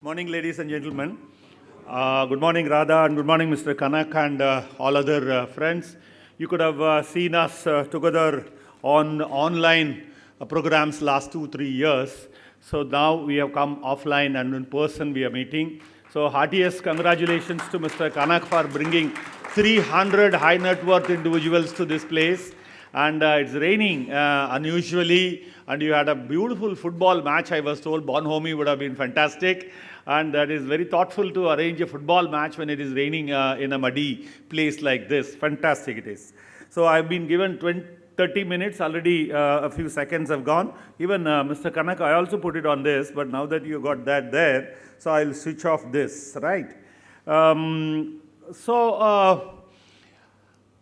Morning, ladies and gentlemen. Good morning, Radha, and good morning, Mr. Kanak, and all other friends. You could have seen us together on online programs last 2-3 years. So now we have come offline and in person we are meeting. So heartiest congratulations to Mr. Kanak for bringing 300 high net worth individuals to this place. And it's raining unusually, and you had a beautiful football match. I was told Bonhomie would have been fantastic, and that is very thoughtful to arrange a football match when it is raining in a muddy place like this. Fantastic it is. So I've been given 30 minutes, already a few seconds have gone. Even Mr. Kanak, I also put it on this, but now that you got that there, so I'll switch off this, right?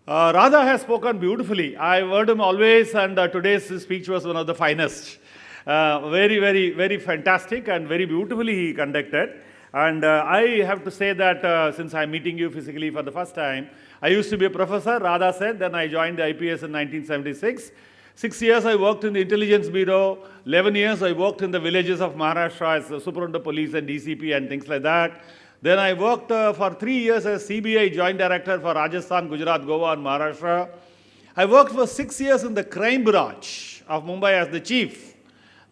Radha has spoken beautifully. I've heard him always, and today's speech was one of the finest. Very fantastic and very beautifully he conducted. And I have to say that since I'm meeting you physically for the first time, I used to be a professor, Radha said, then I joined the IPS in 1976. 6 years I worked in the Intelligence Bureau, 11 years I worked in the villages of Maharashtra as the Superintendent of Police and DCP and things like that. Then I worked for 3 years as CBI Joint Director for Rajasthan, Gujarat, Goa and Maharashtra. I worked for 6 years in the crime branch of Mumbai as the chief,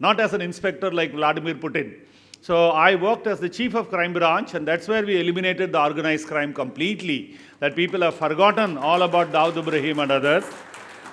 not as an inspector like Vladimir Putin. So I worked as the chief of crime branch, and that's where we eliminated the organized crime completely, that people have forgotten all about Dawood Ibrahim and others.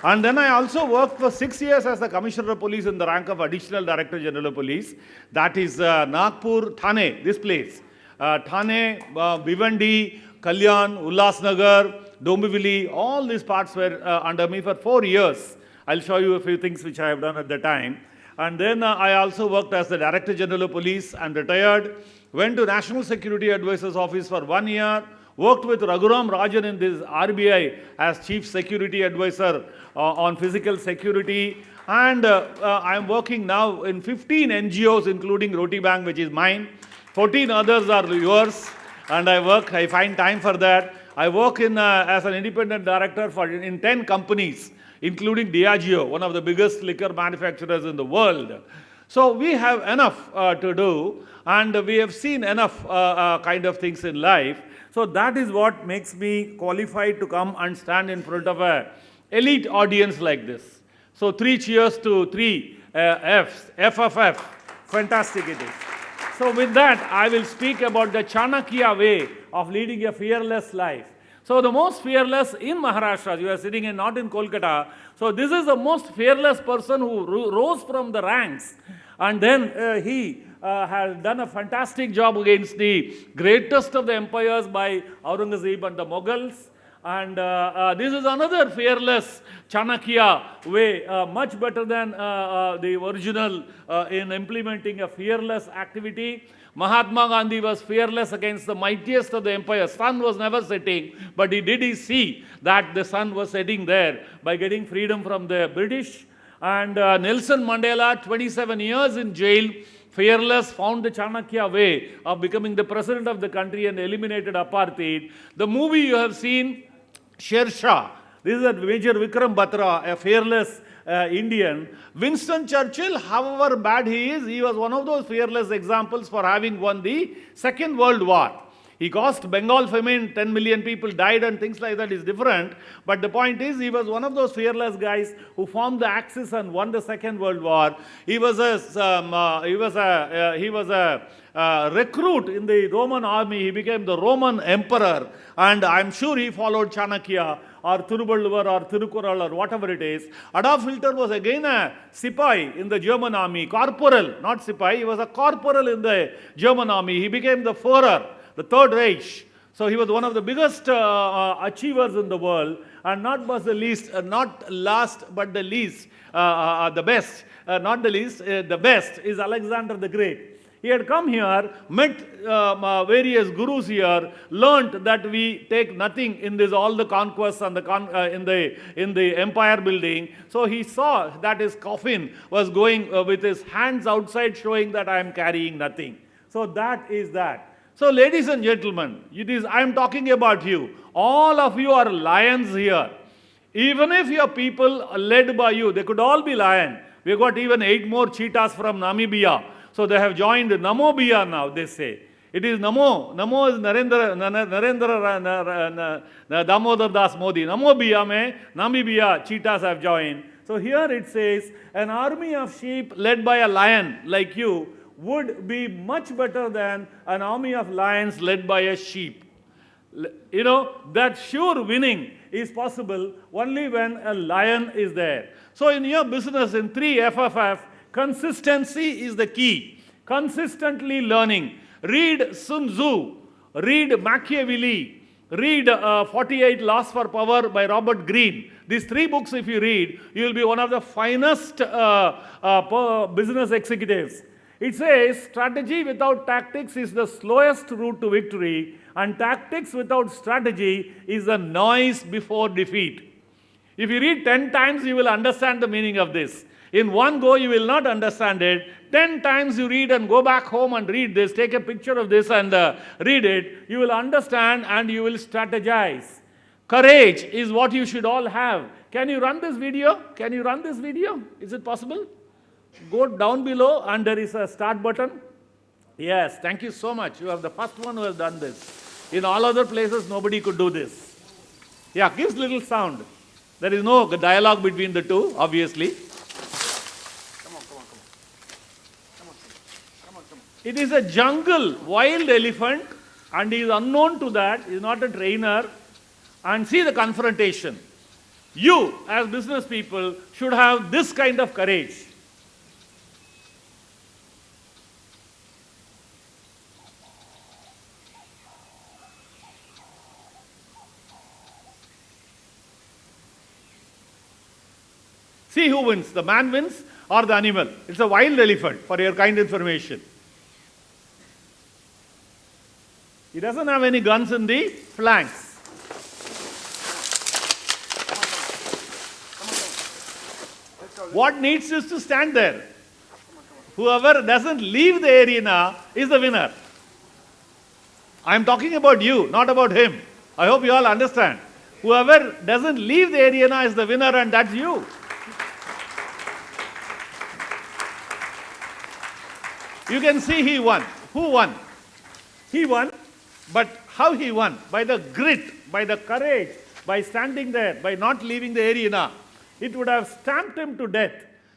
And then I also worked for 6 years as the Commissioner of Police in the rank of Additional Director General of Police. That is Nagpur, Thane, this place. Thane, Bhiwandi, Kalyan, Ulhasnagar, Dombivli, all these parts were under me for 4 years. I'll show you a few things which I have done at the time. And then I also worked as the Director General of Police and retired. Went to National Security Advisor's Office for 1 year. Worked with Raghuram Rajan in this RBI as Chief Security Advisor on physical security. And I'm working now in 15 NGOs, including Roti Bank, which is mine. 14 others are yours, and I find time for that. I work in as an independent director in 10 companies, including Diageo, one of the biggest liquor manufacturers in the world. So we have enough to do, and we have seen enough kind of things in life. So that is what makes me qualified to come and stand in front of an elite audience like this. So 3 cheers to 3 Fs, FFF, fantastic it is. So with that, I will speak about the Chanakya way of leading a fearless life. So the most fearless in Maharashtra, you are sitting in, not in Kolkata. So this is the most fearless person who rose from the ranks. And then he has done a fantastic job against the greatest of the empires by Aurangzeb and the Mughals. And this is another fearless Chanakya way, much better than the original in implementing a fearless activity. Mahatma Gandhi was fearless against the mightiest of the empires. Sun was never setting, but he did see that the sun was setting there by getting freedom from the British. And Nelson Mandela, 27 years in jail, fearless, found the Chanakya way of becoming the president of the country and eliminated apartheid. The movie you have seen, Sher Shah. This is a Major Vikram Batra, a fearless Indian. Winston Churchill, however bad he was one of those fearless examples for having won the Second World War. He caused Bengal famine, 10 million people died and things like that is different. But the point is, he was one of those fearless guys who formed the Axis and won the Second World War. He was a recruit in the Roman army. He became the Roman emperor, and I'm sure he followed Chanakya or Thiruvalluvar or Thirukural or whatever it is. Adolf Hitler was again a Sipai in the German army, corporal, not Sipai. He was a corporal in the German army. He became the Führer, the Third Reich. So he was one of the biggest achievers in the world, and not the best. The best is Alexander the Great. He had come here, met various gurus here, learnt that we take nothing in this all the conquests and in the empire building. So he saw that his coffin was going with his hands outside, showing that I am carrying nothing. So that is that. So ladies and gentlemen, I am talking about you. All of you are lions here. Even if your people are led by you, they could all be lion. We got even 8 more cheetahs from Namibia. So they have joined Namobiya now, they say. It is Namo. Namo is Damodar Das Modi. Namobiya mein Namibia cheetahs have joined. So here it says, an army of sheep led by a lion like you would be much better than an army of lions led by a sheep. You know, that sure winning is possible only when a lion is there. So in your business, in 3FFF, consistency is the key. Consistently learning. Read Sun Tzu, read Machiavelli, read 48 Laws for Power by Robert Greene. These 3 books if you read, you will be one of the finest business executives. It says, strategy without tactics is the slowest route to victory, and tactics without strategy is the noise before defeat. If you read 10 times, you will understand the meaning of this. In one go, you will not understand it. 10 times you read and go back home and read this, take a picture of this and read it, you will understand and you will strategize. Courage is what you should all have. Can you run this video? Can you run this video? Is it possible? Go down below and there is a start button. Yes, thank you so much. You are the first one who has done this. In all other places, nobody could do this. Yeah, gives little sound. There is no dialogue between the two, obviously. It is a jungle, wild elephant, and he is unknown to that. He is not a trainer. And see the confrontation. You, as business people, should have this kind of courage. See who wins, the man wins or the animal. It's a wild elephant, for your kind information. He doesn't have any guns in the flanks. What needs is to stand there. Whoever doesn't leave the arena is the winner. I am talking about you, not about him. I hope you all understand. Whoever doesn't leave the arena is the winner, and that's you. You can see he won. Who won? He won. But how he won? By the grit, by the courage, by standing there, by not leaving the arena. It would have stamped him to death.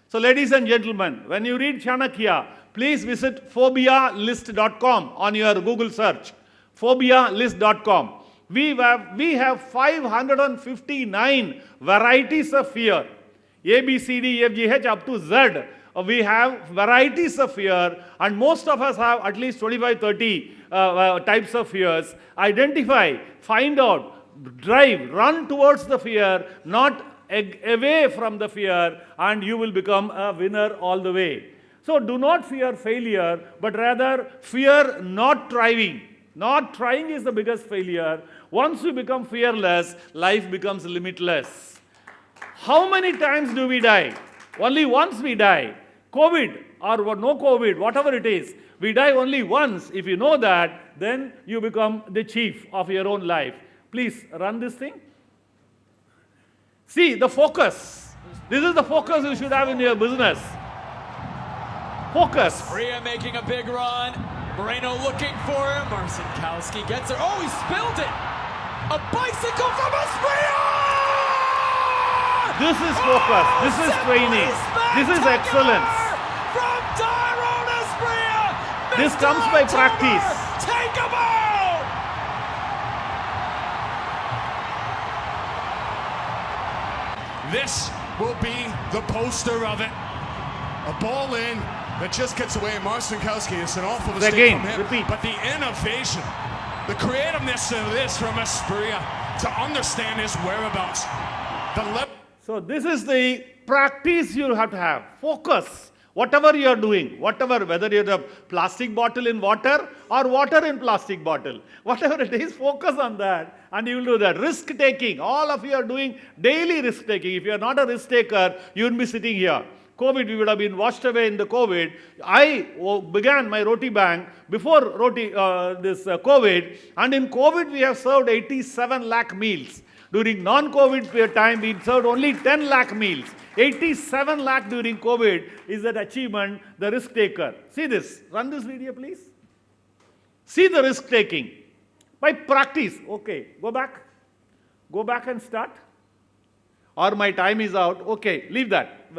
So ladies and gentlemen, when you read Chanakya, please visit phobialist.com on your Google search. Phobialist.com. We have 559 varieties of fear. A, B, C, D, E, F, G, H up to Z. We have varieties of fear, and most of us have at least 25-30 types of fears. Identify, find out, drive, run towards the fear, not away from the fear, and you will become a winner all the way. So do not fear failure, but rather fear not trying. Not trying is the biggest failure. Once you become fearless, life becomes limitless. How many times do we die? Only once we die. COVID or no COVID, whatever it is, we die only once. If you know that, then you become the chief of your own life. Please run this thing. See the focus. This is the focus you should have in your business. Focus. Bria making a big run. Moreno looking for him. Marcinkowski gets her. Oh, he spilled it. A bicycle from Asprilla! This is focus. This is training. This is excellence. From Tyrone Asprilla. This comes by practice. Take him out! This will be the poster of it. A ball in that just gets away. Marcinkowski, it's an awful mistake Again, from him. repeat. But the innovation, the creativeness of this from Asprilla to understand his whereabouts. So this is the practice you have to have. Focus. Whatever you are doing, whether you're a plastic bottle in water or water in plastic bottle, whatever it is, focus on that and you will do that. Risk taking. All of you are doing daily risk taking. If you are not a risk taker, you wouldn't be sitting here. COVID, we would have been washed away in the COVID. I began my roti bank before COVID, and in COVID we have served 87 lakh meals. During non-COVID time, we served only 10 lakh meals. 87 lakh during COVID is that achievement, the risk taker. See this. Run this video, please. See the risk taking. By practice. Okay, go back. Go back and start. Or my time is out. Okay, leave that.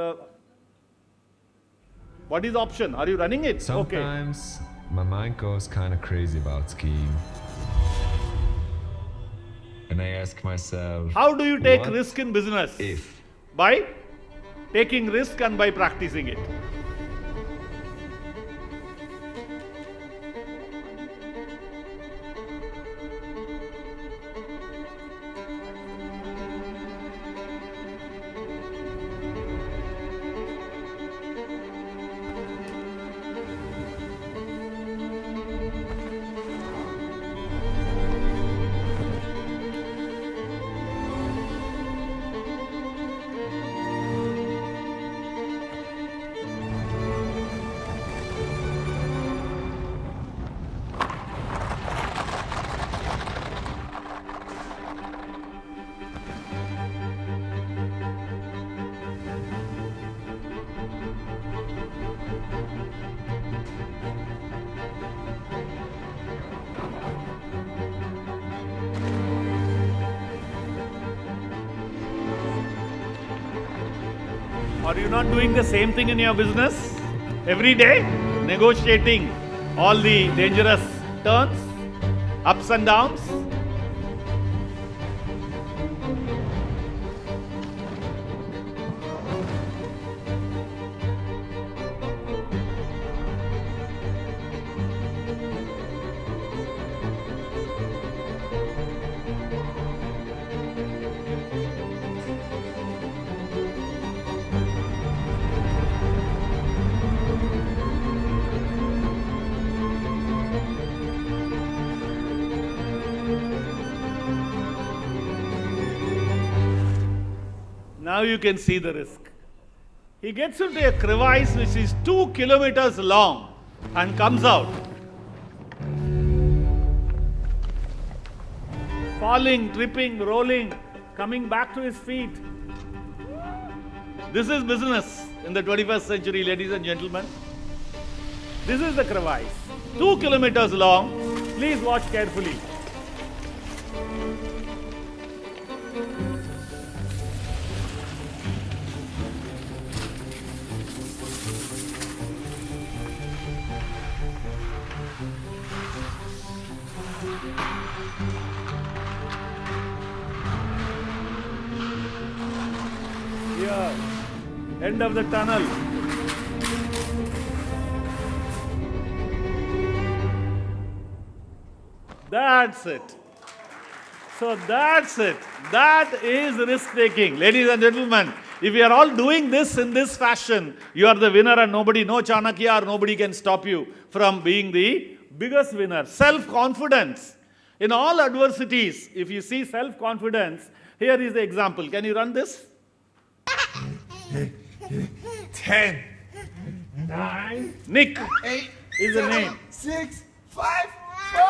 What is the option? Are you running it? Sometimes my mind goes kind of crazy about skiing. And I ask myself, how do you take what risk in business? if? By taking risk and by practicing it. Are you not doing the same thing in your business? Every day, negotiating all the dangerous turns, ups and downs. Now you can see the risk. He gets into a crevice which is 2 kilometers long and comes out. Falling, tripping, rolling, coming back to his feet. This is business in the 21st century, ladies and gentlemen. This is the crevice. 2 kilometers long. Please watch carefully. Here, end of the tunnel. That's it. So that's it. That is risk taking. Ladies and gentlemen, if we are all doing this in this fashion, you are the winner and nobody, no Chanakya or nobody can stop you from being the biggest winner. Self-confidence. In all adversities, if you see self-confidence, here is the example. Can you run this? 10, 9, Nick 8 is the name. 6, 5, 4,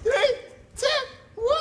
3, 2, 1.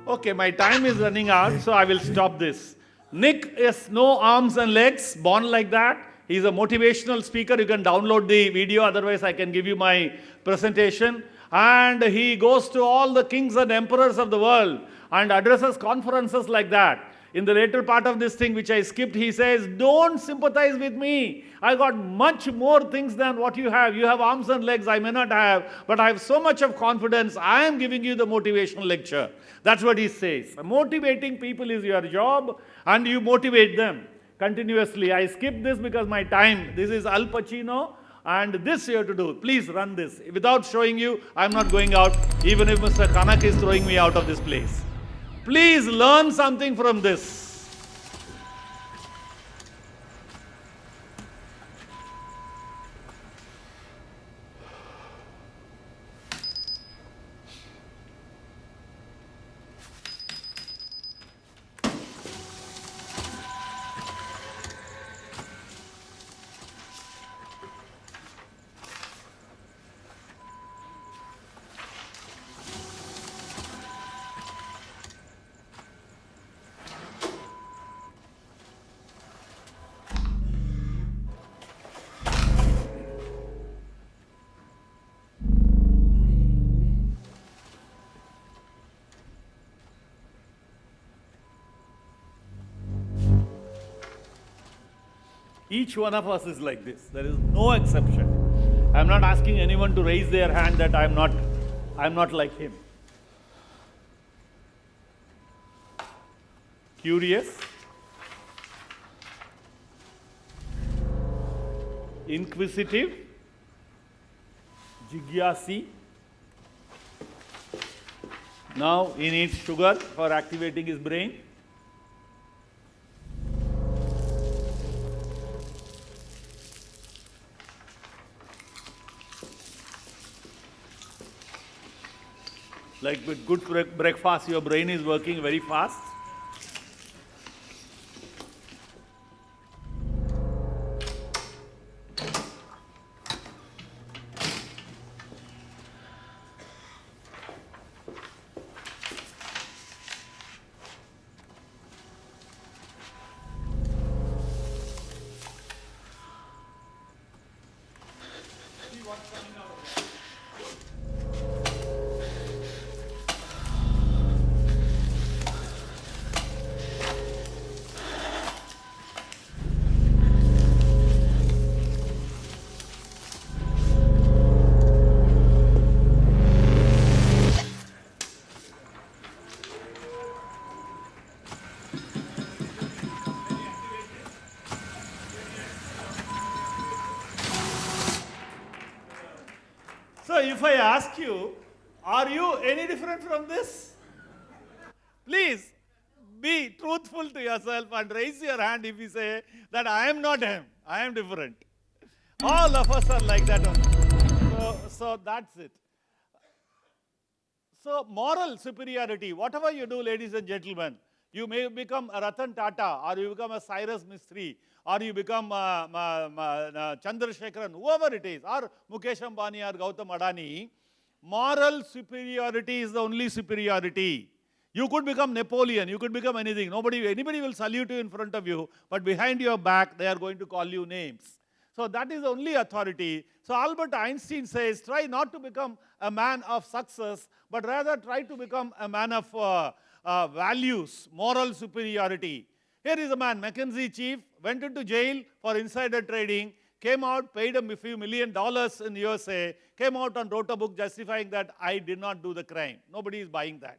Okay, my time is running out, so I will stop this. Nick has no arms and legs, born like that. He's a motivational speaker. You can download the video, otherwise I can give you my presentation. And he goes to all the kings and emperors of the world and addresses conferences like that. In the later part of this thing, which I skipped, he says, don't sympathize with me. I got much more things than what you have. You have arms and legs I may not have, but I have so much of confidence. I am giving you the motivational lecture. That's what he says. Motivating people is your job, and you motivate them continuously. I skipped this because my time. This is Al Pacino, and this you have to do. Please run this. Without showing you, I'm not going out, even if Mr. Kanak is throwing me out of this place. Please learn something from this. Each one of us is like this. There is no exception. I'm not asking anyone to raise their hand that I'm not like him. Curious, inquisitive, jigyasi. Now he needs sugar for activating his brain. Like with good breakfast, your brain is working very fast. So if I ask you, are you any different from this? Please be truthful to yourself and raise your hand if you say that I am not him, I am different. All of us are like that only. So that's it. So moral superiority, whatever you do, ladies and gentlemen, you may become a Ratan Tata, or you become a Cyrus Mistry, or you become Chandrasekharan, whoever it is, or Mukesh Ambani or Gautam Adani, moral superiority is the only superiority. You could become Napoleon, you could become anything. Anybody will salute you in front of you, but behind your back, they are going to call you names. So that is the only authority. So Albert Einstein says, try not to become a man of success, but rather try to become a man of values, moral superiority. Here is a man, McKinsey chief, went into jail for insider trading, came out, paid a few $1 million in USA, came out and wrote a book justifying that I did not do the crime. Nobody is buying that.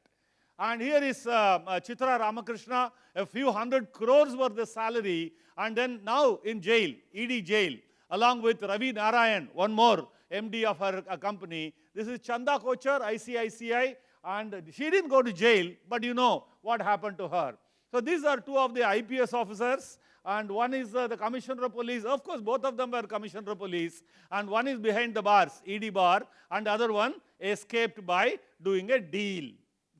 And here is Chitra Ramakrishna, a few hundred crores worth of salary, and then now in jail, ED jail, along with Ravi Narayan, one more MD of her company. This is Chanda Kochar, ICICI, and she didn't go to jail, but you know what happened to her. So these are two of the IPS officers, and one is the Commissioner of Police. Of course, both of them were Commissioner of Police, and one is behind the bars, ED bar, and the other one escaped by doing a deal,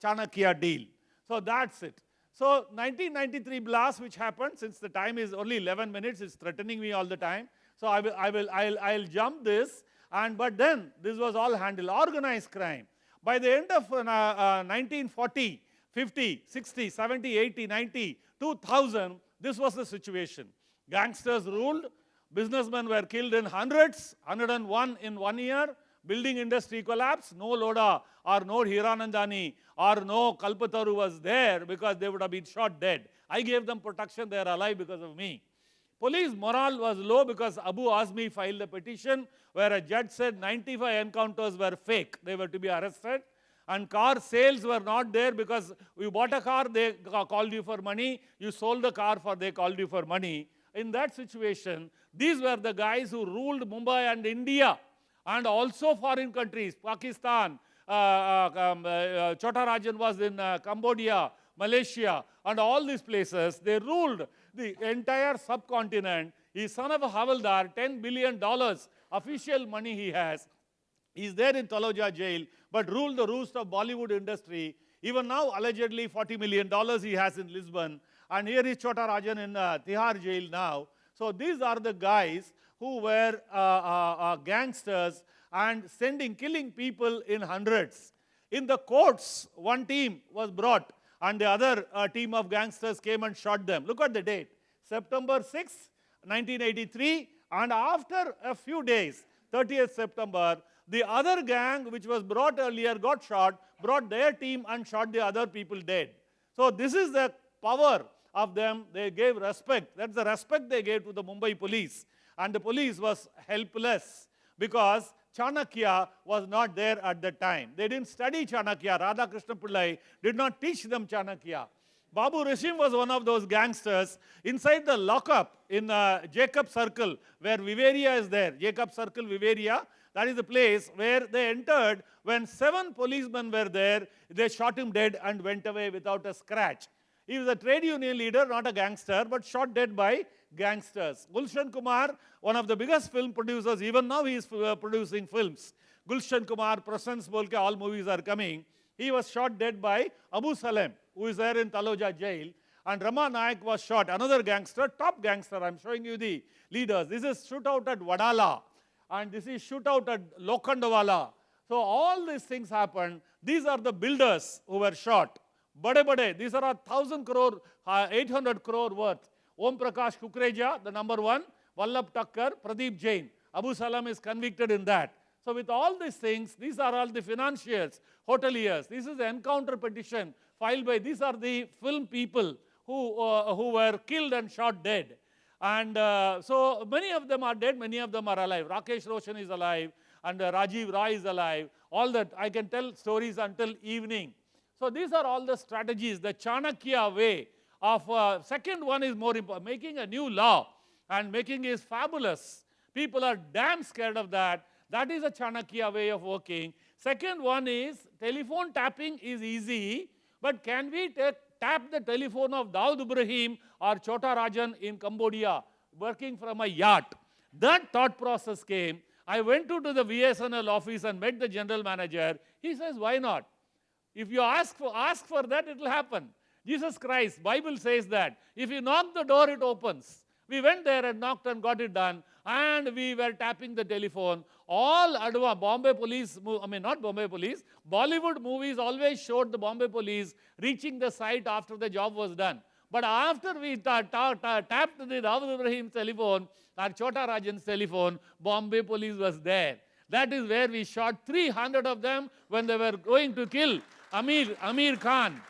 Chanakya deal. So that's it. So 1993 blast which happened, since the time is only 11 minutes, it's threatening me all the time. So I'll jump this, but then this was all handled, organized crime. By the end of 1940, 50, 60, 70, 80, 90, 2000, this was the situation. Gangsters ruled, businessmen were killed in hundreds, 101 in 1 year, building industry collapsed, no Lodha or no Hiranandani or no Kalpataru was there because they would have been shot dead. I gave them protection, they are alive because of me. Police morale was low because Abu Azmi filed a petition where a judge said 95 encounters were fake, they were to be arrested. And car sales were not there because you bought a car, they called you for money. You sold the car, they called you for money. In that situation, these were the guys who ruled Mumbai and India, and also foreign countries, Pakistan, Chota Rajan was in Cambodia, Malaysia, and all these places. They ruled the entire subcontinent. He's son of a Havaldar, $10 billion official money he has. He's there in Taloja jail, but ruled the roost of Bollywood industry. Even now, allegedly $40 million he has in Lisbon. And here is Chota Rajan in Tihar jail now. So these are the guys who were gangsters and killing people in hundreds. In the courts, one team was brought and the other team of gangsters came and shot them. Look at the date, September 6, 1983, and after a few days, 30th September, the other gang which was brought earlier got shot, brought their team and shot the other people dead. So this is the power of them, they gave respect. That's the respect they gave to the Mumbai police. And the police was helpless because Chanakya was not there at the time. They didn't study Chanakya. Radhakrishna Pillai did not teach them Chanakya. Babu Rishim was one of those gangsters inside the lockup in Jacob Circle, where Viveria is there. Jacob Circle, Viveria. That is the place where they entered. When 7 policemen were there, they shot him dead and went away without a scratch. He was a trade union leader, not a gangster, but shot dead by gangsters. Gulshan Kumar, one of the biggest film producers, even now he is producing films. Gulshan Kumar, Prasans Bolke, all movies are coming. He was shot dead by Abu Salem, who is there in Taloja jail. And Rama Nayak was shot, another gangster, top gangster. I'm showing you the leaders. This is shootout at Wadala. And this is shootout at Lokhandwala. So all these things happened. These are the builders who were shot. Bade, these are 1,000 crore, 800 crore worth. Om Prakash Kukreja, the number 1. Vallabh Thakkar, Pradeep Jain. Abu Salam is convicted in that. So with all these things, these are all the financiers, hoteliers. This is the encounter petition filed by, these are the film people who were killed and shot dead. And so many of them are dead, many of them are alive. Rakesh Roshan is alive, and Rajiv Rai is alive. All that, I can tell stories until evening. So these are all the strategies, the Chanakya way of, second one is more important, making a new law and making is fabulous. People are damn scared of that. That is a Chanakya way of working. Second one is telephone tapping is easy, but can we tap the telephone of Daud Ibrahim or Chota Rajan in Cambodia working from a yacht? That thought process came. I went to the VSNL office and met the general manager. He says, why not? If you ask for that, it will happen. Jesus Christ, Bible says that. If you knock the door, it opens. We went there and knocked and got it done. And we were tapping the telephone. All Bombay police, not Bombay police, Bollywood movies always showed the Bombay police reaching the site after the job was done. But after we tapped the Dawood Ibrahim's telephone, or Chota Rajan's telephone, Bombay police was there. That is where we shot 300 of them when they were going to kill Amir Khan,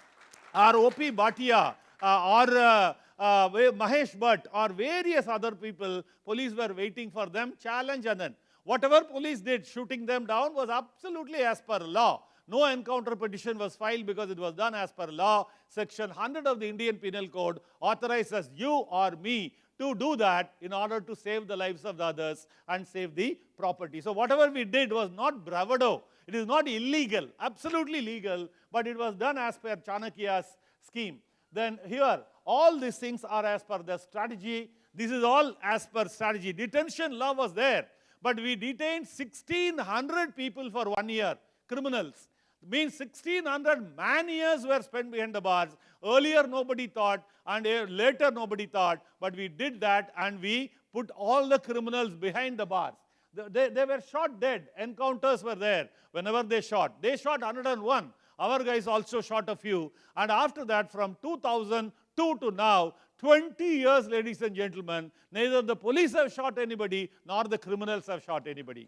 or O.P. Bhatia, or Mahesh Bhatt, or various other people. Police were waiting for them, challenge, and then whatever police did, shooting them down, was absolutely as per law. No encounter petition was filed because it was done as per law. Section 100 of the Indian Penal Code authorizes you or me to do that in order to save the lives of the others and save the property. So whatever we did was not bravado. It is not illegal, absolutely legal, but it was done as per Chanakya's scheme. Then here, all these things are as per the strategy. This is all as per strategy. Detention law was there, but we detained 1,600 people for 1 year, criminals. Means 1,600 man-years were spent behind the bars. Earlier nobody thought, and later nobody thought, but we did that, and we put all the criminals behind the bars. They were shot dead. Encounters were there whenever they shot. They shot 101. Our guys also shot a few. And after that, from 2002 to now, 20 years, ladies and gentlemen, neither the police have shot anybody, nor the criminals have shot anybody.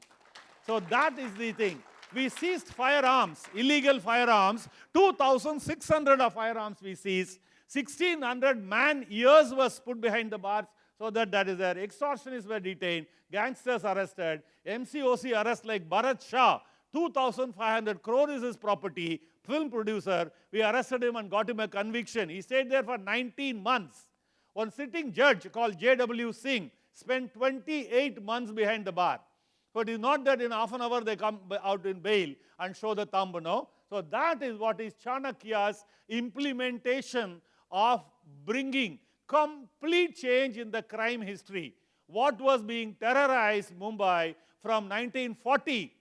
So that is the thing. We seized firearms, illegal firearms. 2,600 of firearms we seized. 1,600 man-years was put behind the bars. So that is there. Extortionists were detained. Gangsters arrested. MCOC arrest like Bharat Shah. 2,500 crore is his property. Film producer. We arrested him and got him a conviction. He stayed there for 19 months. One sitting judge called J.W. Singh spent 28 months behind the bar. So it is not that in half an hour they come out in bail and show the thumb, no. So that is what is Chanakya's implementation of bringing complete change in the crime history. What was being terrorized Mumbai from 1940,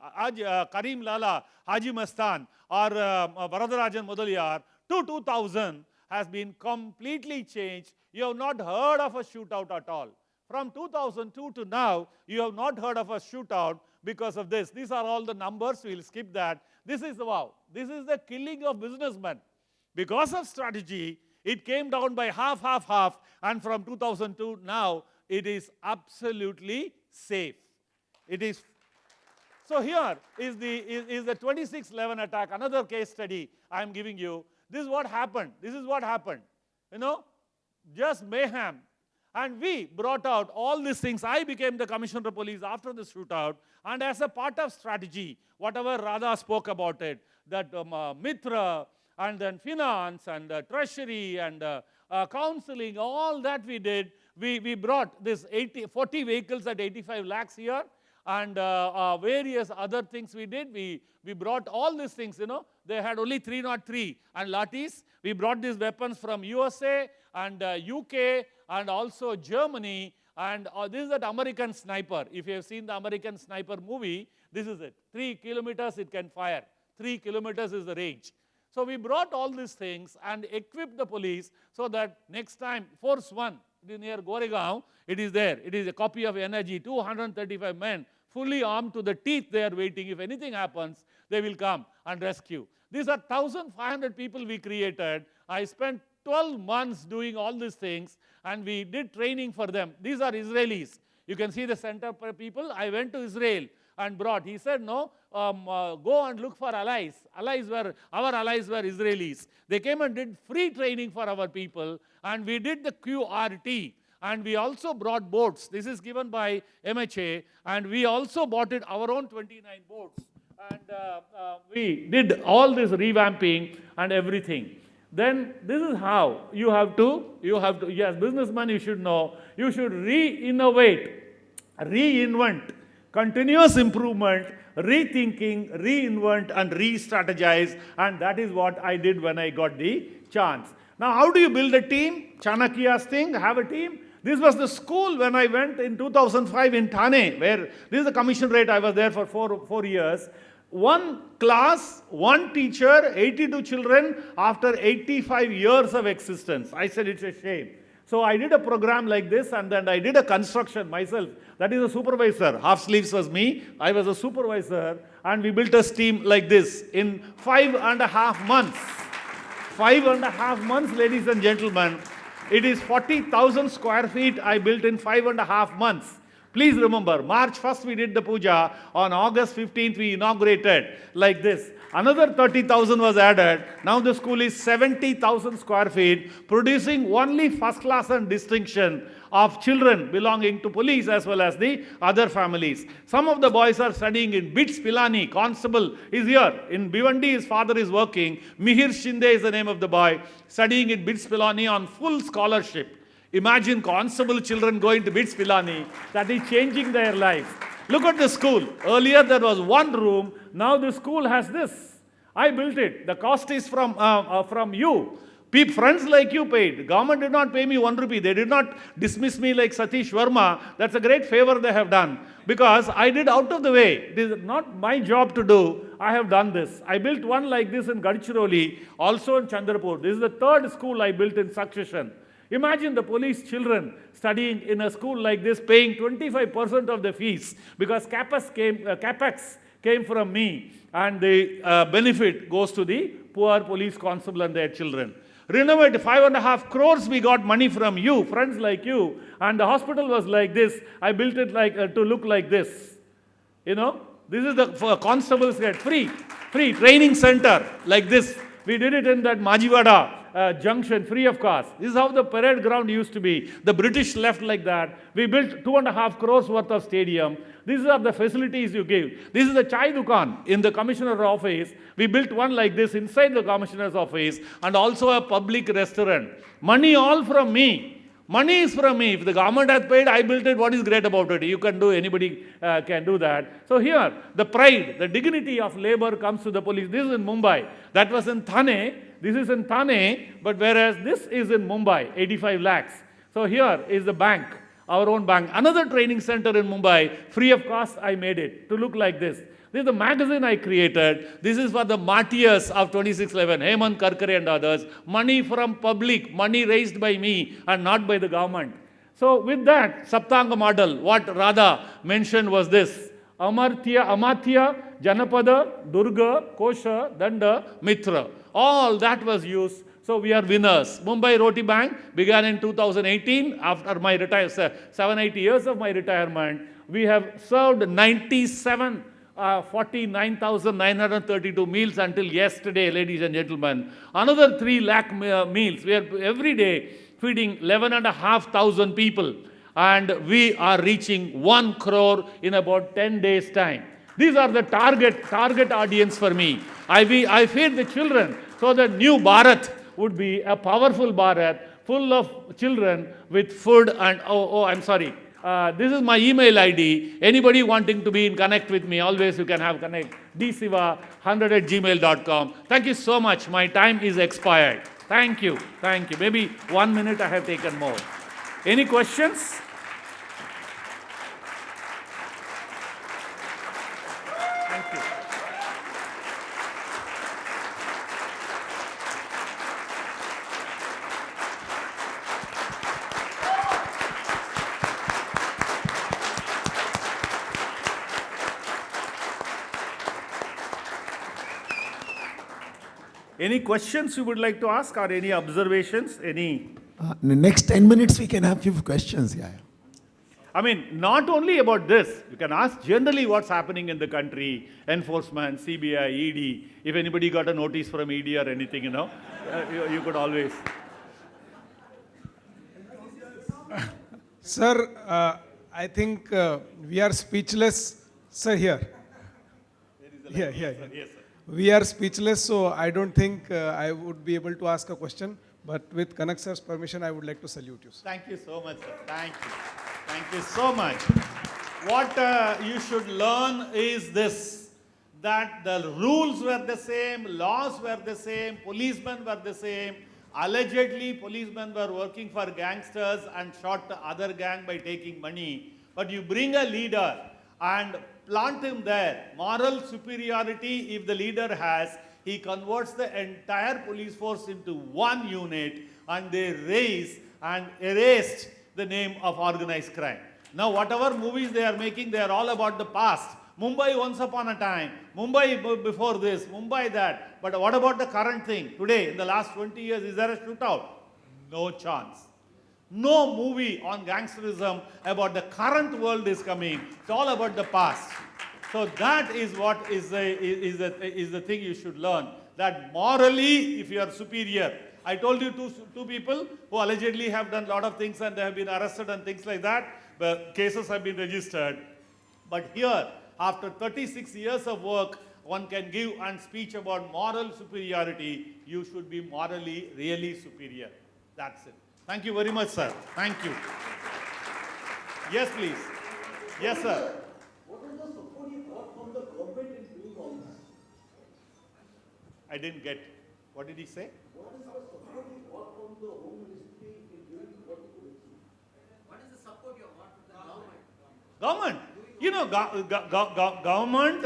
Karim Lala, Haji Mastan, or Varadarajan Mudaliar, to 2000 has been completely changed. You have not heard of a shootout at all. From 2002 to now, you have not heard of a shootout because of this. These are all the numbers. We'll skip that. This is wow. This is the killing of businessmen. Because of strategy, it came down by half, and from 2002 now, it is absolutely safe. It is. So here is the 26/11 attack, another case study I am giving you. This is what happened. This is what happened. You know, just mayhem. And we brought out all these things. I became the commissioner of police after the shootout. And as a part of strategy, whatever Radha spoke about it, that Mitra and then finance and treasury and counseling, all that we did, we brought this 40 vehicles at 85 lakhs here. And various other things we did. We brought all these things, They had only 303 and lathis. We brought these weapons from USA and UK and also Germany. And this is that American sniper. If you have seen the American sniper movie, this is it. 3 kilometers it can fire. 3 kilometers is the range. So we brought all these things and equipped the police so that next time, Force 1, near Goregaon, it is there. It is a copy of Energy, 235 men, fully armed to the teeth. They are waiting. If anything happens, they will come and rescue. These are 1,500 people we created. I spent 12 months doing all these things, and we did training for them. These are Israelis. You can see the center people. I went to Israel and brought. He said, no, go and look for allies. Our allies were Israelis. They came and did free training for our people, and we did the QRT. And we also brought boats. This is given by MHA, and we also bought it our own 29 boats. And we did all this revamping and everything. Then this is how you have to, yes, businessman, you should know, you should re-innovate, reinvent, continuous improvement, rethinking, reinvent, and re-strategize. And that is what I did when I got the chance. Now, how do you build a team? Chanakya's thing, have a team. This was the school when I went in 2005 in Thane, where this is the commissionerate. I was there for four years. One class, one teacher, 82 children after 85 years of existence. I said it's a shame. So I did a program like this, and then I did a construction myself. That is a supervisor. Half sleeves was me. I was a supervisor, and we built a team like this in 5.5 months. 5.5 months, ladies and gentlemen. It is 40,000 square feet I built in 5.5 months. Please remember, March 1st we did the puja. On August 15th we inaugurated like this. Another 30,000 was added. Now the school is 70,000 square feet, producing only first class and distinction of children belonging to police as well as the other families. Some of the boys are studying in BITS Pilani. Constable is here. In Bhiwandi, his father is working. Mihir Shinde is the name of the boy, studying in BITS Pilani on full scholarship. Imagine constable children going to BITS Pilani. That is changing their lives. Look at the school. Earlier there was one room. Now the school has this. I built it. The cost is from you. Friends like you paid. Government did not pay me 1 rupee. They did not dismiss me like Satish Verma. That's a great favor they have done. Because I did out of the way. This is not my job to do. I have done this. I built one like this in Gadchiroli, also in Chandrapur. This is the third school I built in succession. Imagine the police children studying in a school like this, paying 25% of the fees, because capex came from me, and the benefit goes to the poor police constable and their children. Renovate 5.5 crores we got money from you, friends like you, and the hospital was like this. I built it like to look like this. This is the constables get free training center like this. We did it in that Majivada junction, free of cost. This is how the parade ground used to be. The British left like that. We built 2.5 crores worth of stadium. These are the facilities you give. This is the chai dukan in the commissioner's office. We built one like this inside the commissioner's office, and also a public restaurant. Money all from me. Money is from me. If the government has paid, I built it. What is great about it? You can do, anybody can do that. So here, the pride, the dignity of labor comes to the police. This is in Mumbai. That was in Thane. This is in Thane, but whereas this is in Mumbai, 85 lakhs. So here is the bank, our own bank. Another training center in Mumbai, free of cost, I made it to look like this. This is the magazine I created. This is for the martyrs of 2611, Hemant Karkare and others. Money from public, money raised by me and not by the government. So with that, Saptanga model, what Radha mentioned was this. Amatya, Janapada, Durga, Kosha, Danda, Mitra. All that was used. So we are winners. Mumbai Roti Bank began in 2018 after my 7-8 years of my retirement. We have served 49,932 meals until yesterday, ladies and gentlemen. Another 3 lakh meals. We are every day feeding 11,500 people, and we are reaching 1 crore in about 10 days' time. These are the target audience for me. I feed the children, so the new Bharat would be a powerful Bharat full of children with food and, I'm sorry. This is my email ID. Anybody wanting to be in connect with me, always you can have connect. dsiva100@gmail.com. Thank you so much. My time is expired. Thank you. Thank you. Maybe 1 minute I have taken more. Any questions? Thank you. Any questions you would like to ask or any observations? Any? In the next 10 minutes, we can have few questions. Yeah. I mean, not only about this, you can ask generally what's happening in the country, enforcement, CBI, ED. If anybody got a notice from ED or anything, you could always. Sir, I think we are speechless. Sir, here. Here. Yes, sir. We are speechless, so I don't think I would be able to ask a question. But with Kanak sir's permission, I would like to salute you, sir. Thank you so much, sir. Thank you. Thank you so much. What you should learn is this, that the rules were the same, laws were the same, policemen were the same. Allegedly, policemen were working for gangsters and shot the other gang by taking money. But you bring a leader and plant him there. Moral superiority, if the leader has, he converts the entire police force into one unit, and they raise and erased the name of organized crime. Now, whatever movies they are making, they are all about the past. Mumbai once upon a time, Mumbai before this, Mumbai that. But what about the current thing? Today, in the last 20 years, is there a shootout? No chance. No movie on gangsterism about the current world is coming. It's all about the past. So that is what is the thing you should learn. That morally, if you are superior. I told you two people who allegedly have done a lot of things and they have been arrested and things like that. The cases have been registered. But here, after 36 years of work, one can give and speech about moral superiority. You should be morally really superior. That's it. Thank you very much, sir. Thank you. Yes, please. Yes, sir. What is the support you got from the government in doing all this? I didn't get. What did he say? What is the support you got from the Home Ministry in doing what you could achieve? What is the support you got from the government? Government. Government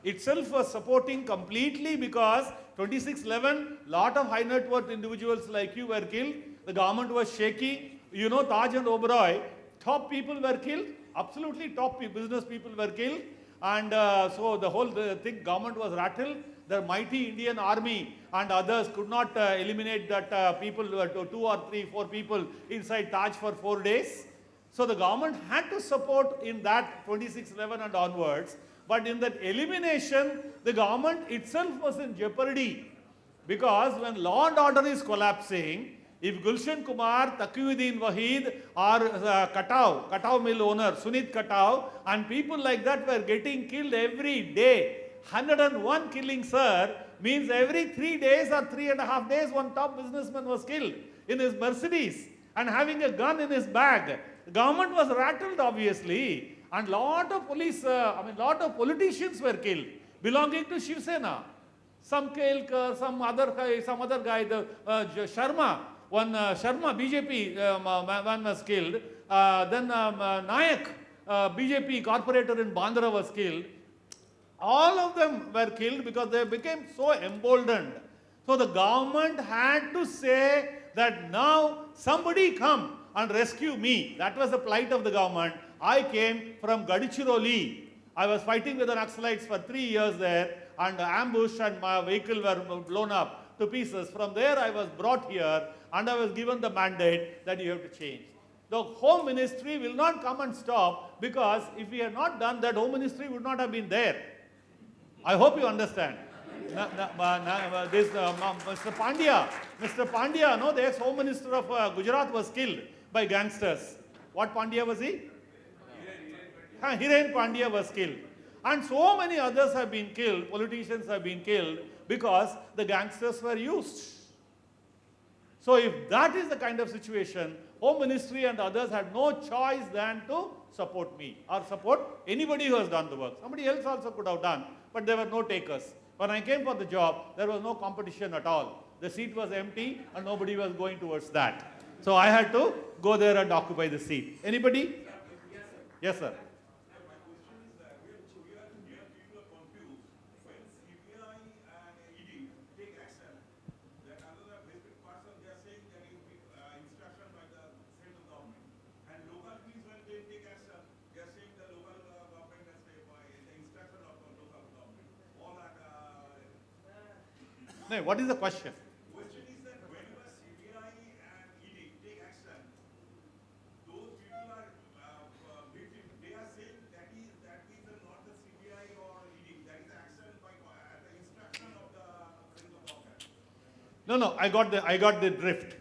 itself was supporting completely because 2611, lot of high net worth individuals like you were killed. The government was shaky. Taj and Oberoi, top people were killed. Absolutely top business people were killed. And so the whole thing, government was rattled. The mighty Indian army and others could not eliminate that people, 2 or 3, 4 people inside Taj for 4 days. So the government had to support in that 2611 and onwards. But in that elimination, the government itself was in jeopardy. Because when law and order is collapsing, if Gulshan Kumar, Taqiyuddin Wahid or Katao mill owner, Sunit Katao, and people like that were getting killed every day. 101 killings, sir, means every 3 days or 3.5 days, one top businessman was killed in his Mercedes and having a gun in his bag. The government was rattled, obviously, and lot of lot of politicians were killed belonging to Shiv Sena. Some Kelkar, some other guy, the Sharma. One Sharma, BJP man was killed. Then Nayak, BJP corporator in Bandra was killed. All of them were killed because they became so emboldened. So the government had to say that now somebody come and rescue me. That was the plight of the government. I came from Gadichiroli. I was fighting with the Naxalites for 3 years there, and ambushed, and my vehicle were blown up to pieces. From there I was brought here and I was given the mandate that you have to change. The Home Ministry will not come and stop, because if we had not done that, Home Ministry would not have been there. I hope you understand. Mr. Pandya, no, the ex-Home Minister of Gujarat was killed by gangsters. What Pandya was he? Hiren Pandya was killed. And so many others have been killed, politicians have been killed because the gangsters were used. So if that is the kind of situation, Home Ministry and others had no choice than to support me or support anybody who has done the work. Somebody else also could have done, but there were no takers. When I came for the job, there was no competition at all. The seat was empty and nobody was going towards that. So I had to go there and occupy the seat. Anybody? Yes, sir. No, what is the question? Question is that whenever CBI and ED take action, those people are victims. They are saying that is not the CBI or ED. That is action by at the instruction of the central government. No, I got the drift.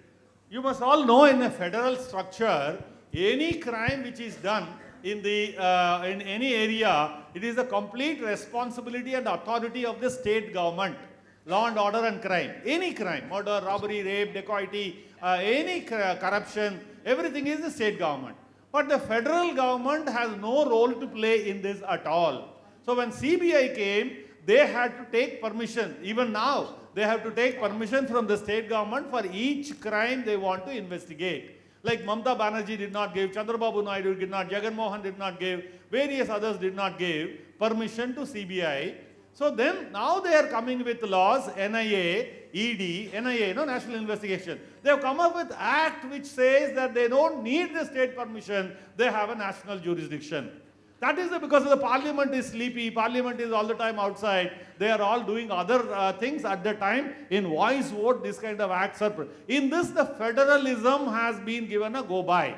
You must all know in a federal structure, any crime which is done in in any area, it is the complete responsibility and authority of the state government. Law and order and crime, any crime, murder, robbery, rape, dacoity, any corruption, everything is the state government. But the federal government has no role to play in this at all. So when CBI came, they had to take permission. Even now, they have to take permission from the state government for each crime they want to investigate. Like Mamata Banerjee did not give, Chandrababu Naidu did not, Jagan Mohan did not give, various others did not give permission to CBI. So then, now they are coming with laws, NIA, ED, NIA, National Investigation. They have come up with act which says that they don't need the state permission, they have a national jurisdiction. That is because the parliament is sleepy, parliament is all the time outside, they are all doing other things at the time. In voice vote, this kind of acts are. In this, the federalism has been given a go-by.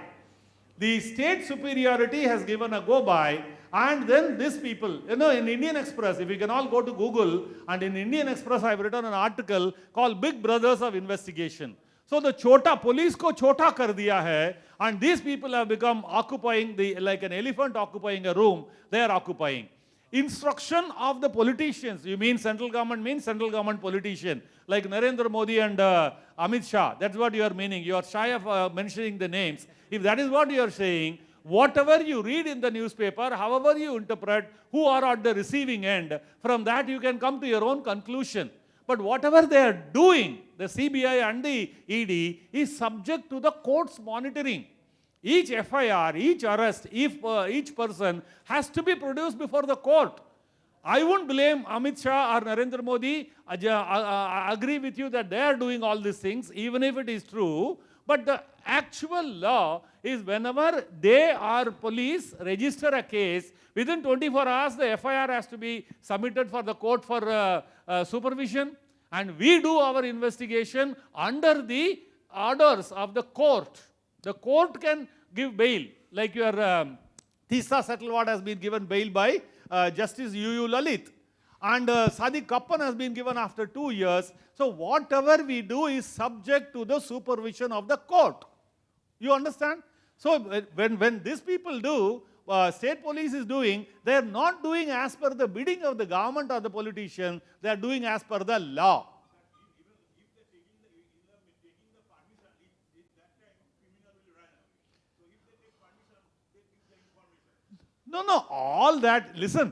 The state superiority has given a go-by. And then these people, in Indian Express, if you can all go to Google, and in Indian Express I have written an article called Big Brothers of Investigation. So the police ko chota kar diya hai, and these people have become occupying, like an elephant occupying a room, they are occupying. Instruction of the politicians, you mean central government means central government politician, like Narendra Modi and Amit Shah, that's what you are meaning. You are shy of mentioning the names. If that is what you are saying, whatever you read in the newspaper, however you interpret, who are at the receiving end, from that you can come to your own conclusion. But whatever they are doing, the CBI and the ED, is subject to the court's monitoring. Each FIR, each arrest, each person has to be produced before the court. I won't blame Amit Shah or Narendra Modi. I agree with you that they are doing all these things, even if it is true. But the actual law is whenever they or police register a case, within 24 hours the FIR has to be submitted for the court for supervision. And we do our investigation under the orders of the court. The court can give bail, like your Tisa Setalwad has been given bail by Justice UU Lalit. And Sadiq Kappan has been given after 2 years. So whatever we do is subject to the supervision of the court. You understand? So when these people do, state police is doing, they are not doing as per the bidding of the government or the politician, they are doing as per the law. No, all that, listen,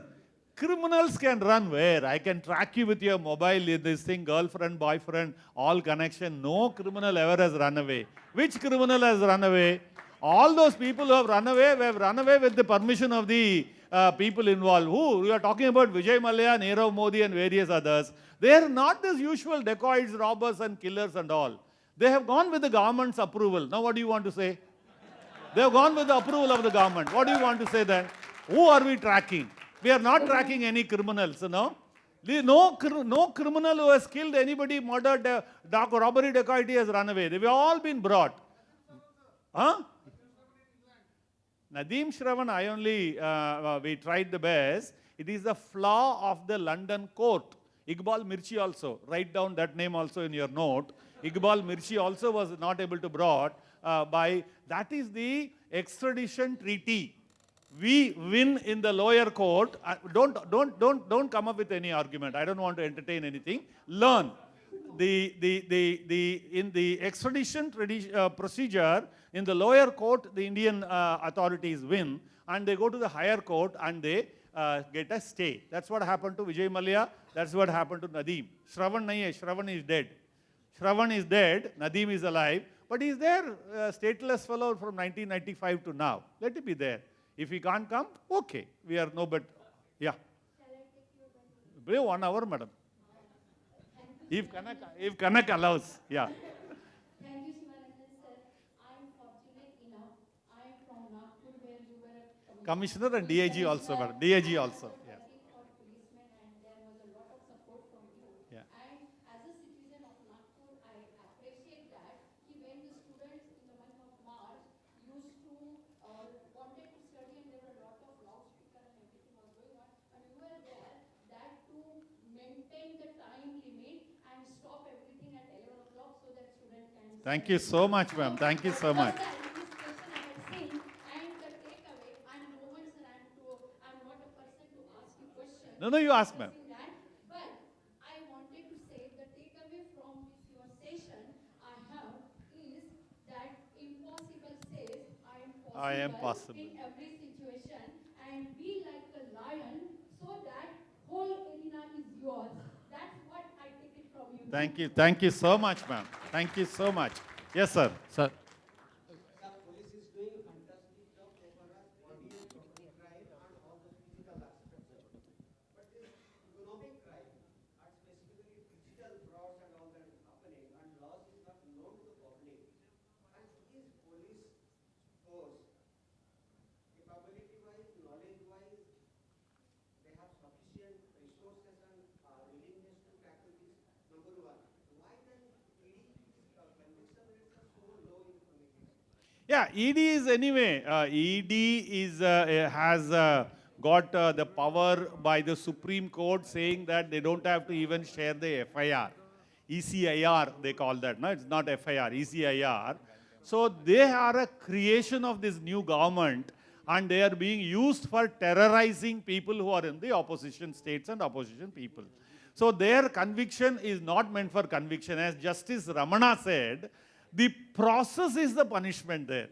criminals can run where? I can track you with your mobile, this thing, girlfriend, boyfriend, all connection. No criminal ever has run away. Which criminal has run away? All those people who have run away with the permission of the people involved. Who? You are talking about Vijay Mallya, Nirav Modi and various others. They are not these usual dacoits, robbers and killers and all. They have gone with the government's approval. Now what do you want to say? They have gone with the approval of the government. What do you want to say then? Who are we tracking? We are not tracking any criminals, no? No criminal who has killed anybody, murdered, robbery, dacoity has run away. They've all been brought. Huh? Nadeem Shravan, I only, we tried the best. It is the flaw of the London court. Iqbal Mirchi also, write down that name also in your note. Iqbal Mirchi also was not able to brought by, that is the extradition treaty. We win in the lower court. Don't come up with any argument. I don't want to entertain anything. Learn. In the extradition procedure, in the lower court, the Indian authorities win, and they go to the higher court and they get a stay. That's what happened to Vijay Mallya. That's what happened to Nadeem. Shravan nahi hai, Shravan is dead. Shravan is dead, Nadeem is alive, but he is there, stateless fellow from 1995 to now. Let it be there. If he can't come, okay, we are no better. Yeah. Brave 1 hour, madam. If Kanak allows, yeah. Thank you, Sivanandhan sir. I am fortunate enough. I am from Nagpur, where you were a Commissioner and DIG also, madam. DIG also. Yeah. working for policemen, and there was a lot of support from you. Yeah. And as a citizen of Nagpur, I appreciate that when the students in the month of March used to wanted to study, and there were a lot of loudspeaker and everything was going on, and you were there that to maintain the time limit and stop everything at 11 o'clock so that students can. Thank you so much, ma'am. Thank you so much. And the takeaway, I'm no one, sir, I'm not a person to ask you questions. No, you ask, ma'am. But I wanted to say the takeaway from this your session I have is that impossible says I am possible possible. in every situation, and be like a lion so that whole arena is yours. That's what I take it from you. Thank you. Thank you so much, ma'am. Thank you so much. Yes, sir. Sir. The police is doing a fantastic job over us, body and property crime and all the physical aspects of it. But this economic crime and specifically digital frauds and all that is happening, and laws is not known to the public. And is police force, capability-wise, knowledge-wise, they have sufficient resources and willingness to tackle this? Number one. Why then conviction rates are so low in committing? Yeah, ED is anyway. ED has got the power by the Supreme Court saying that they don't have to even share the FIR. ECIR they call that. No, it's not FIR, ECIR. So they are a creation of this new government, and they are being used for terrorizing people who are in the opposition states and opposition people. So their conviction is not meant for conviction. As Justice Ramana said, the process is the punishment there.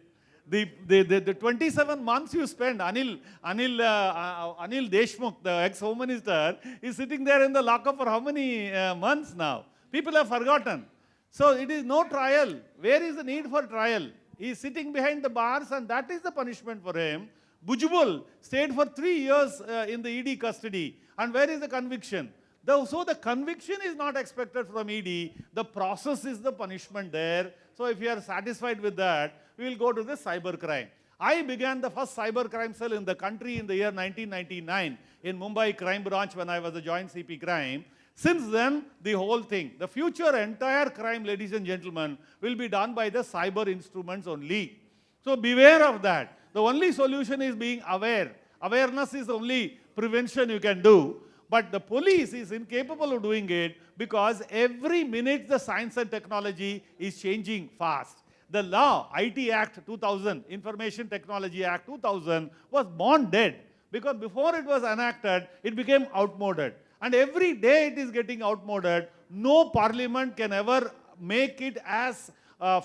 The 27 months you spend, Anil Deshmukh, the ex-home minister, is sitting there in the lockup for how many months now? People have forgotten. So it is no trial. Where is the need for trial? He is sitting behind the bars, and that is the punishment for him. Bujbul stayed for 3 years in the ED custody. And where is the conviction? So the conviction is not expected from ED. The process is the punishment there. So if you are satisfied with that, we will go to the cyber crime. I began the first cyber crime cell in the country in the year 1999 in Mumbai Crime Branch when I was a joint CP crime. Since then, the whole thing, the future entire crime, ladies and gentlemen, will be done by the cyber instruments only. So beware of that. The only solution is being aware. Awareness is the only prevention you can do. But the police is incapable of doing it because every minute the science and technology is changing fast. The law, IT Act 2000, Information Technology Act 2000, was born dead because before it was enacted, it became outmoded. And every day it is getting outmoded. No parliament can ever make it as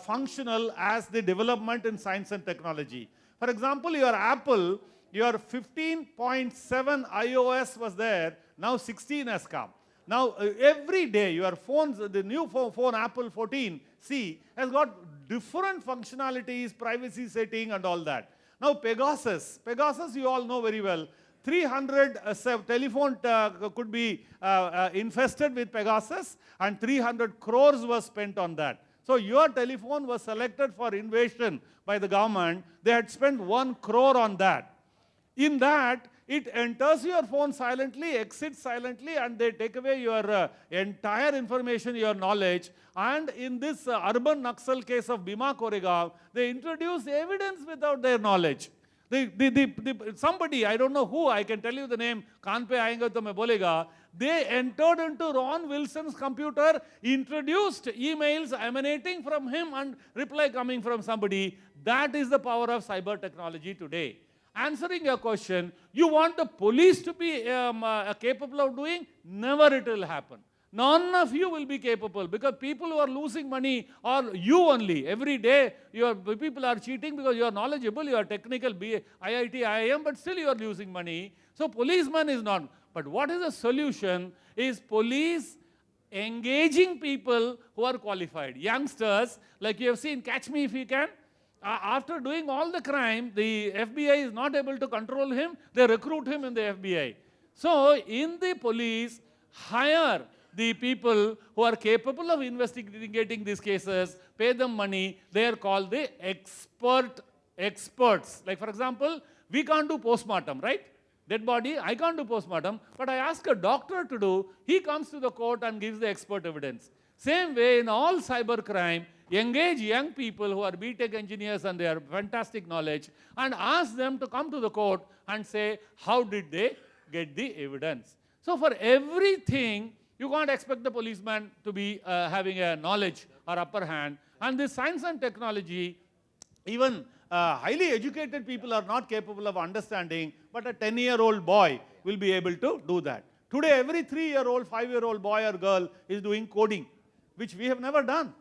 functional as the development in science and technology. For example, your Apple, your 15.7 iOS was there, now 16 has come. Now, every day your phones, the new phone Apple 14C has got different functionalities, privacy setting and all that. Now, Pegasus you all know very well. 300 telephone could be infested with Pegasus, and 300 crores was spent on that. So your telephone was selected for invasion by the government. They had spent 1 crore on that. In that, it enters your phone silently, exits silently, and they take away your entire information, your knowledge. And in this urban Naxal case of Bhima Koregaon, they introduced evidence without their knowledge. Somebody, I don't know who, I can tell you the name, Kaan pe aayenge to main bolega, They entered into Ron Wilson's computer, introduced emails emanating from him and reply coming from somebody. That is the power of cyber technology today. Answering your question, you want the police to be capable of doing? Never it will happen. None of you will be capable, because people who are losing money are you only. Every day people are cheating because you are knowledgeable, you are technical, IIT, IIM, but still you are losing money. So policeman is not. But what is the solution is police engaging people who are qualified. Youngsters, like you have seen, Catch Me If You Can. After doing all the crime, the FBI is not able to control him. They recruit him in the FBI. So in the police, hire the people who are capable of investigating these cases, pay them money. They are called the experts. Like for example, we can't do postmortem, right? Dead body, I can't do postmortem, but I ask a doctor to do. He comes to the court and gives the expert evidence. Same way in all cyber crime, engage young people who are BTech engineers and they have fantastic knowledge, and ask them to come to the court and say, how did they get the evidence? So for everything, you can't expect the policeman to be having a knowledge or upper hand. And this science and technology, even highly educated people are not capable of understanding, but a 10-year-old boy will be able to do that. Today, every 3-year-old, 5-year-old boy or girl is doing coding, which we have never done.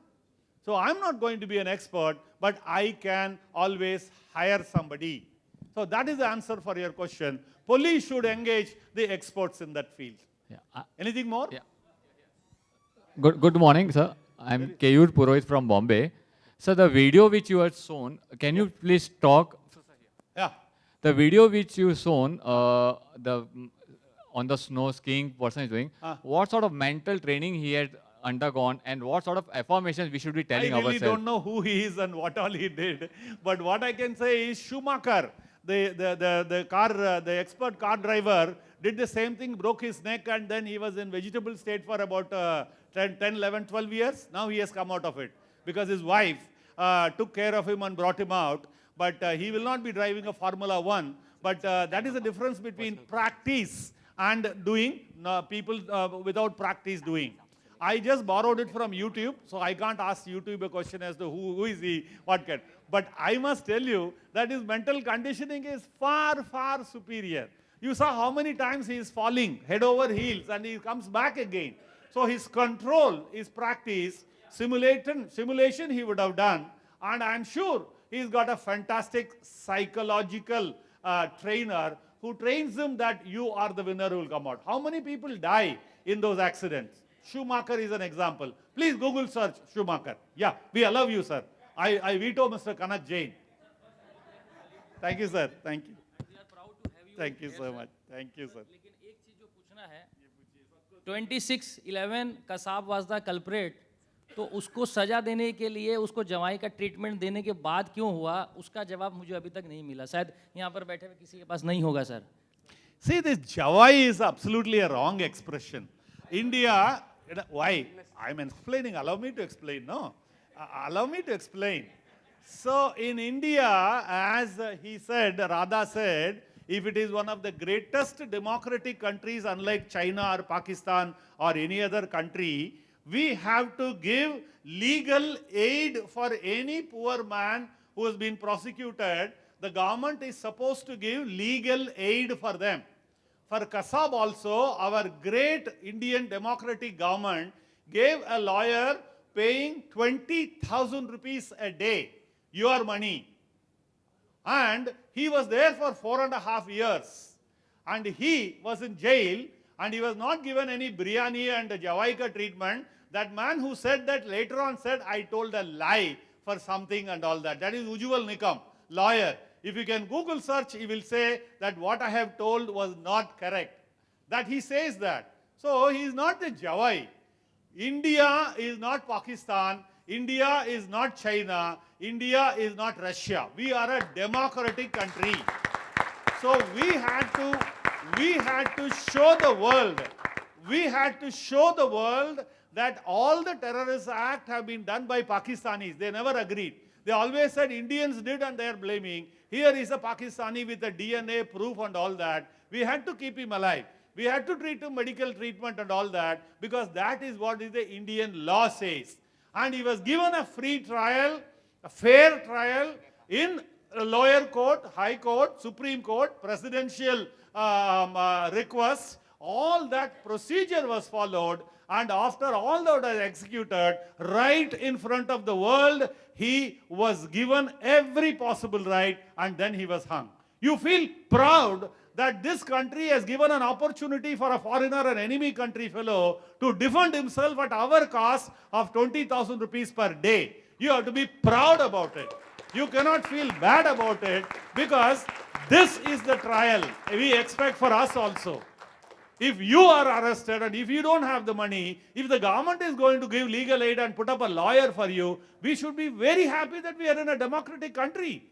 So I'm not going to be an expert, but I can always hire somebody. So that is the answer for your question. Police should engage the experts in that field. Yeah. Anything more? Yeah. Good morning, sir. I'm Keyur Purohit from Bombay. So the video which you have shown, can you please talk? Yeah. The video which you shown, on the snow skiing person is doing, what sort of mental training he had undergone and what sort of affirmations we should be telling ourselves? I really don't know who he is and what all he did, but what I can say is Schumacher, the expert car driver, did the same thing, broke his neck, and then he was in vegetable state for about 10, 11, 12 years. Now he has come out of it because his wife took care of him and brought him out. But he will not be driving a Formula 1. But that is the difference between practice and doing, people without practice doing. I just borrowed it from YouTube, so I can't ask YouTube a question as to who is he, what can. But I must tell you that his mental conditioning is far, far superior. You saw how many times he is falling head over heels and he comes back again. So his control is practice, simulation he would have done, and I'm sure he's got a fantastic psychological trainer who trains him that you are the winner who will come out. How many people die in those accidents? Schumacher is an example. Please Google search Schumacher. Yeah, we allow you, sir. I veto Mr. Kanak Jain. Thank you, sir. Thank you. Thank you so much. Thank you, sir. लेकिन एक चीज जो पूछना है, 26/11 Kasab was the culprit, तो उसको सजा देने के लिए उसको जवाई का ट्रीटमेंट देने के बाद क्यों हुआ, उसका जवाब मुझे अभी तक नहीं मिला. शायद यहाँ पर बैठे हुए किसी के पास नहीं होगा, sir. See, this Jawai is absolutely a wrong expression. India, why? I'm explaining. Allow me to explain. No, allow me to explain. So in India, as he said, Radha said, if it is one of the greatest democratic countries, unlike China or Pakistan or any other country, we have to give legal aid for any poor man who has been prosecuted. The government is supposed to give legal aid for them. For Kasab also, our great Indian democratic government gave a lawyer paying 20,000 rupees a day, your money. And he was there for 4.5 years. And he was in jail and he was not given any biryani and Javaika treatment. That man who said that later on said, I told a lie for something and all that. That is Ujjwal Nikam, lawyer. If you can Google search, he will say that what I have told was not correct. That he says that. So he is not the Javai. India is not Pakistan. India is not China. India is not Russia. We are a democratic country. So we had to show the world. We had to show the world that all the terrorist acts have been done by Pakistanis. They never agreed. They always said Indians did and they are blaming. Here is a Pakistani with a DNA proof and all that. We had to keep him alive. We had to treat him medical treatment and all that because that is what the Indian law says. And he was given a free trial, a fair trial in a lower court, high court, Supreme Court, presidential request. All that procedure was followed, and after all that was executed, right in front of the world, he was given every possible right, and then he was hung. You feel proud that this country has given an opportunity for a foreigner, an enemy country fellow, to defend himself at our cost of 20,000 rupees per day. You have to be proud about it. You cannot feel bad about it because this is the trial we expect for us also. If you are arrested and if you don't have the money, if the government is going to give legal aid and put up a lawyer for you, we should be very happy that we are in a democratic country.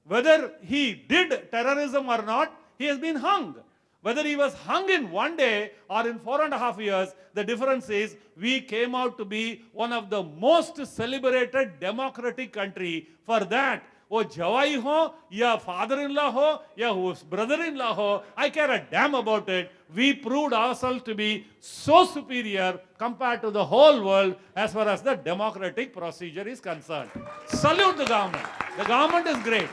Whether he did terrorism or not, he has been hung. Whether he was hung in 1 day or in 4.5 years, the difference is we came out to be one of the most celebrated democratic country. For that, वो जवाई हो या father-in-law हो या brother-in-law हो, I care a damn about it. We proved ourselves to be so superior compared to the whole world as far as the democratic procedure is concerned. Salute the government. The government is great.